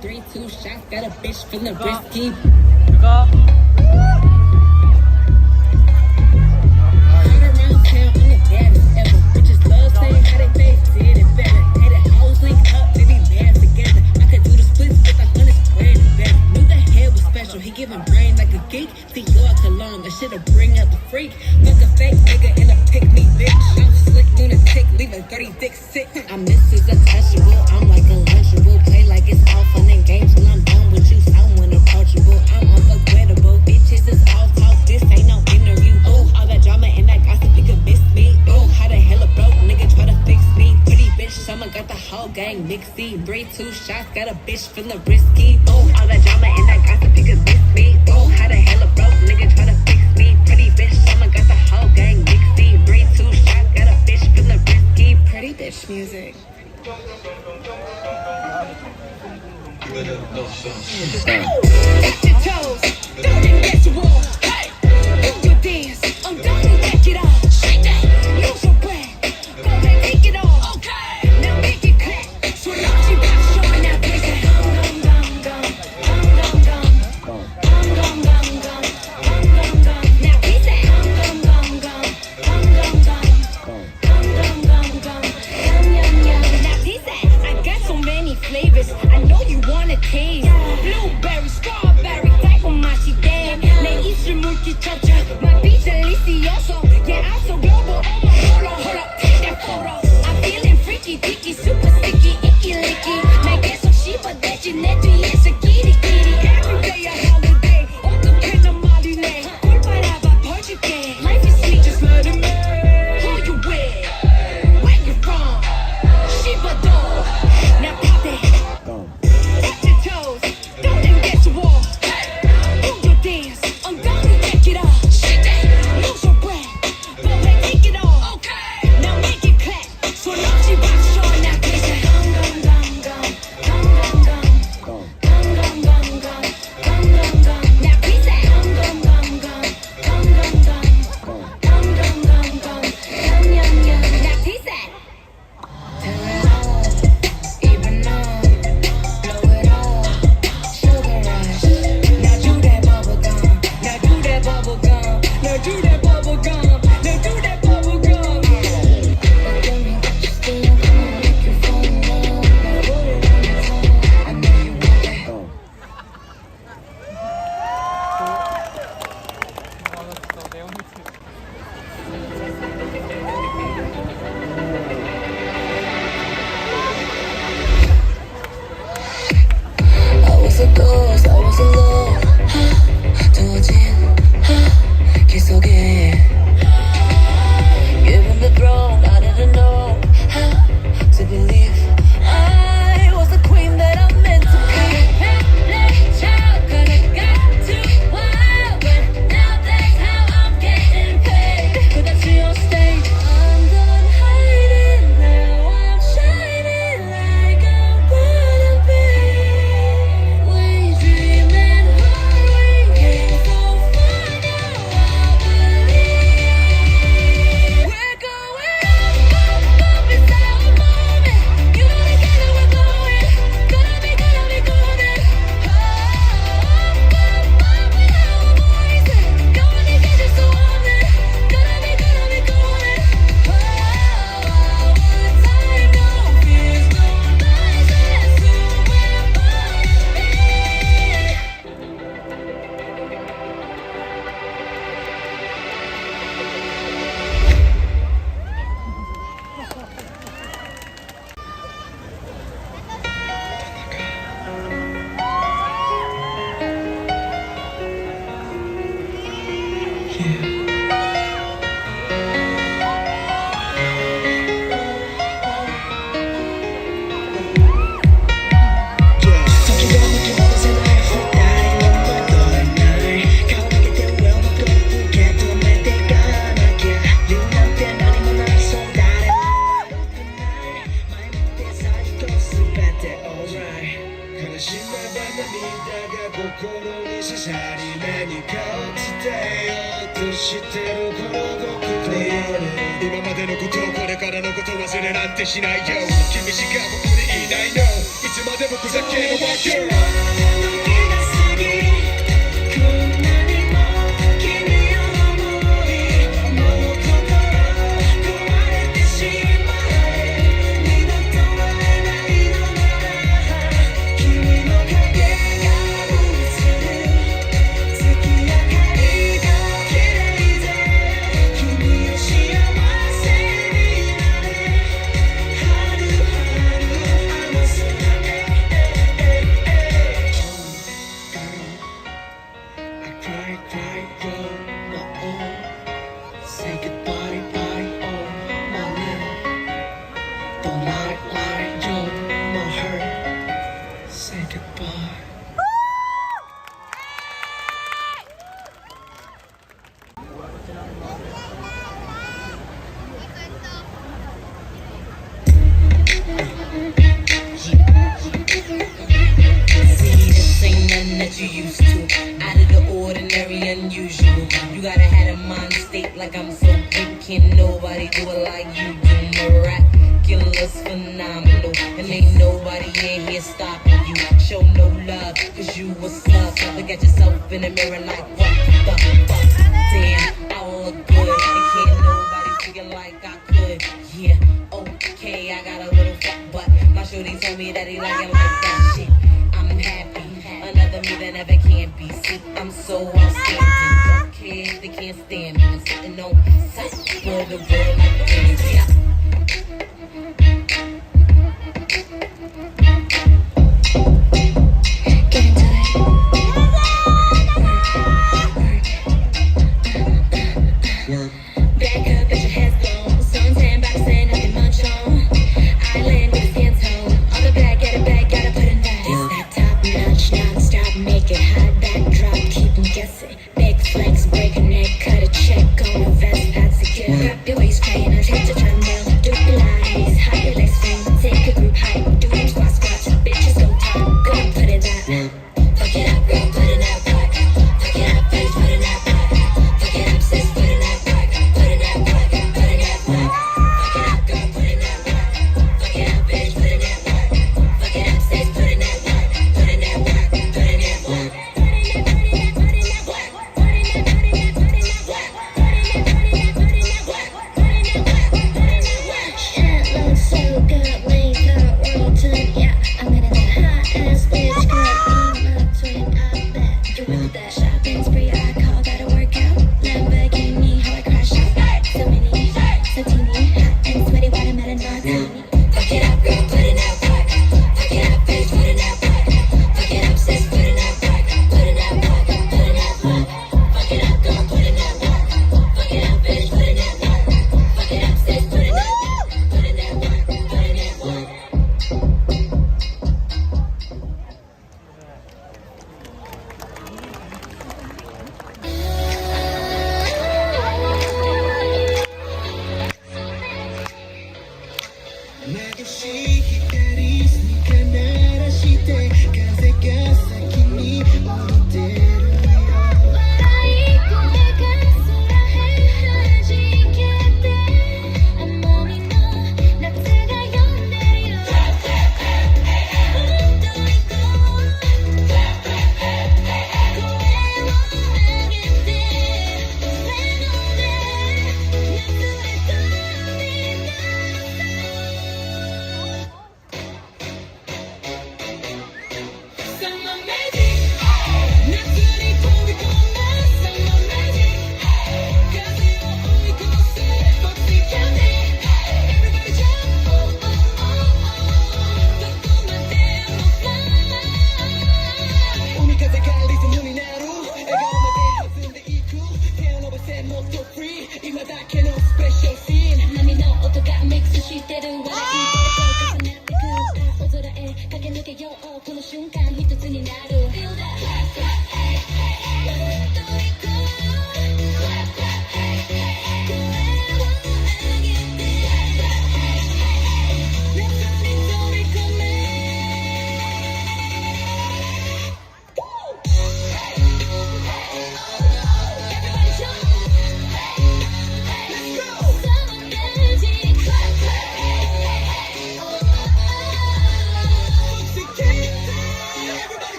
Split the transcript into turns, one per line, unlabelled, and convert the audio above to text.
3-2 shots, got a bitch feeling risky. He giving brain like a geek. See you out Cologne, I should've bring up the freak. Fuck a fake nigga and a pick me bitch. I'm slick lunatic, leaving 30 dicks sick. I miss is untouchable, I'm like untouchable. Play like it's all fun and games when I'm done with you. Someone approachable, I'm unforgettable. Bitches is all talk, this ain't no interview. Oh, all that drama and that gossip, you could miss me. Oh, how the hell a broke nigga try to fix me? Pretty bitch, someone got the whole gang mixy. 3-2 shots, got a bitch feeling risky. Oh, all that drama and that gossip, you could miss me. Oh, how the hell a broke nigga try to fix me? Pretty bitch, someone got the whole gang mixy. 3-2 shots, got a bitch feeling risky. Pretty bitch music. Touch your toes, don't get your wall. Hey, move your dance, I'm gonna take it off. Shake that, lose your breath, go and take it off. Okay, now make it clap. So now she got showing that place. Now we say I got so many flavors, I know you wanna taste. Blueberry, strawberry, type of my shit damn. 내 입술 물기쳐져, my beach delicioso. Yeah, I'm so global, oh my hold up, take that photo. I'm feeling freaky, dicky, super sticky, icky, licky. 날 계속 씹어대지 내 뒤에서 kitty, kitty. Every day a holiday, 어떻게 난 말이 내. 꼴 바라봐 벌줄게. Life is sweet, just let it be. Who you with? Where you from? 씹어도 나 팝해. Touch your toes, don't get your wall. Move your dance, I'm gonna take it off. Shake that, lose your breath, go and take it off. Okay, now make it clap. So now she rock, showing that place. Now we say now he said turn it on, even on, blow it all, sugar rush. Now do that bubble gum, now do that bubble gum, now do that bubble gum, now do that bubble gum. Tell me what you still gonna make you fall in love. Now put it on your tongue, I know you want it. I was a ghost, I was alone. 두어진 길 속에 given the throne, I didn't know how to believe I was the queen that I meant to be. Child, cause I got too wild, but now that's how I'm getting paid. Put that to your stage. I'm done hiding, now I'm shining like I'm gonna be. We dreaming hard, we came so far, now I believe. We're going up inside our moment. You know the kind that we're going. Gonna be golden. Up with our voices. Gonna be getting so on it. Gonna be golden. Our time, no fears, no lies, that's who we're born
今までのことをこれからのこと忘れなんてしないよ君しかここにいないのいつまでもふざけるわ
You used to, out of the ordinary, unusual. You gotta have a mind state like I'm so big. Can't nobody do it like you do. Miraculous, phenomenal, and ain't nobody in here stopping you. Show no love, cause you a sub. Look at yourself in the mirror like what the fuck. Damn, I look good, and can't nobody figure like I could. Yeah, okay, I got a little fuck, but my shorty told me that he like it like that shit. I'm happy. Another me that never can be. See, I'm so outstanding. Don't care if they can't stand me. I'm sitting on sight for the world like a yeah. Get into it. Work. Back up, at your head's blown. Suntan back, saying nothing much on. Island with skin tone. On the back, get it back, gotta put in that. It's that top notch, non-stop, make it hot. That drop, keep them guessing. Big flex, break a neck, cut a check on a vest, that's a gift. Grab your waist trainers, hit the treadmill, do Pilates, hide your legs frame, take a group hike, do them squat squats, bitches go top, go put it that. Fuck it up, girl, put it that back. Fuck it up, bitch, put it that back. Fuck it up, sis, put it that back. Put it that back, put it that back. Fuck it up, girl, put it that back. Fuck it up, bitch, put it that back. Fuck it up, sis, put it that back. Put it that back, put it that back. Shit looks so good, make a roll to yeah. I'm gonna that hot ass bitch, girl, be my twin, I bet. You with that shopping spree, I call that a workout. Lamborghini, how I crash out. So many, so teeny, hot and sweaty, watermelon martini. Fuck it up, girl, put it out back. Fuck it up, bitch, put it out back. Fuck it up, sis, put it out back. Put it out back, put it out back. Fuck it up, girl, put it out back. Fuck it up, bitch, put it out back. Fuck it up, sis, put it out back. Put it out back, put it out back.
나도 시기들이